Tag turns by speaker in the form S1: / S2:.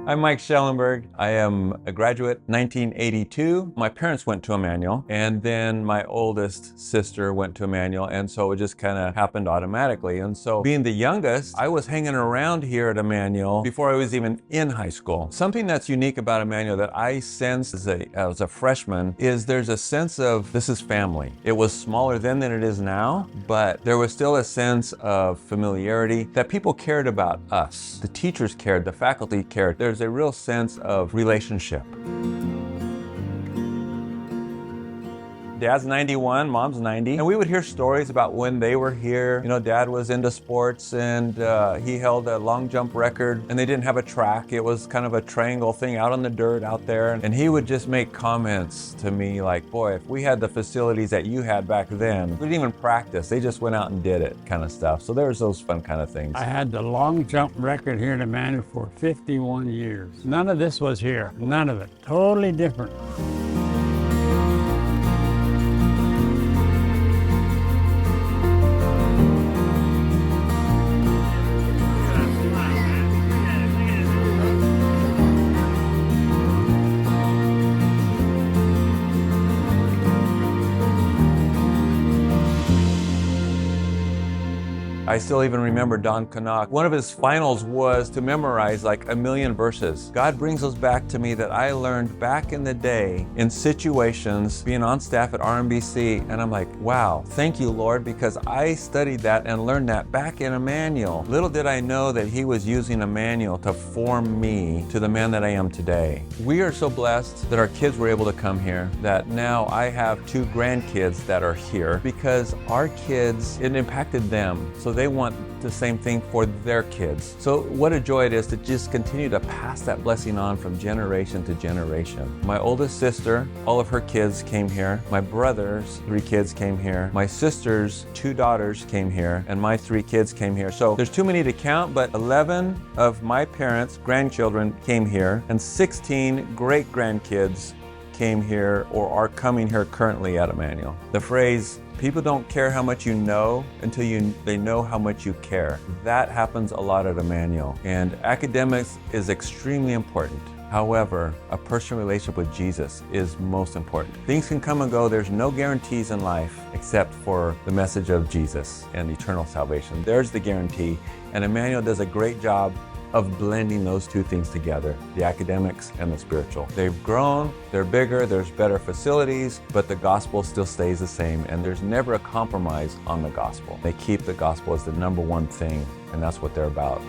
S1: I'm Mike Schellenberg. I am a graduate 1982. My parents went to Emmanuel, and then my oldest sister went to Emmanuel, and so it just kind of happened automatically. And so being the youngest, I was hanging around here at Emmanuel before I was even in high school. Something that's unique about Emmanuel that I sensed as a freshman is there's a sense of this is family. It was smaller then than it is now, but there was still a sense of familiarity that people cared about us. The teachers cared, the faculty cared. There's a real sense of relationship. Dad's 91, Mom's 90, and we would hear stories about when they were here. You know, Dad was into sports and he held a long jump record, and they didn't have a track. It was kind of a triangle thing out on the dirt out there, and he would just make comments to me like, boy, if we had the facilities that you had back then, we didn't even practice. They just went out and did it kind of stuff. So there's those fun kind of things.
S2: I had the long jump record here in Emmanuel for 51 years. None of this was here, none of it. Totally different.
S1: I still even remember Don Canuck. One of his finals was to memorize like 1,000,000 verses. God brings those back to me that I learned back in the day in situations being on staff at RMBC, and I'm like, wow, thank you, Lord, because I studied that and learned that back in Emmanuel. Little did I know that he was using Emmanuel to form me to the man that I am today. We are so blessed that our kids were able to come here, that now I have 2 grandkids that are here because our kids, it impacted them. So they want the same thing for their kids. So what a joy it is to just continue to pass that blessing on from generation to generation. My oldest sister, all of her kids came here. My brother's 3 kids came here. My sister's 2 daughters came here, and my 3 kids came here. So there's too many to count, but 11 of my parents' grandchildren came here, and 16 great-grandkids came here or are coming here currently at Emmanuel. The phrase, people don't care how much you know until they know how much you care. That happens a lot at Emmanuel. And academics is extremely important. However, a personal relationship with Jesus is most important. Things can come and go. There's no guarantees in life except for the message of Jesus and eternal salvation. There's the guarantee. And Emmanuel does a great job of blending those 2 things together, the academics and the spiritual. They've grown, they're bigger, there's better facilities, but the gospel still stays the same, and there's never a compromise on the gospel. They keep the gospel as the #1 thing, and that's what they're about.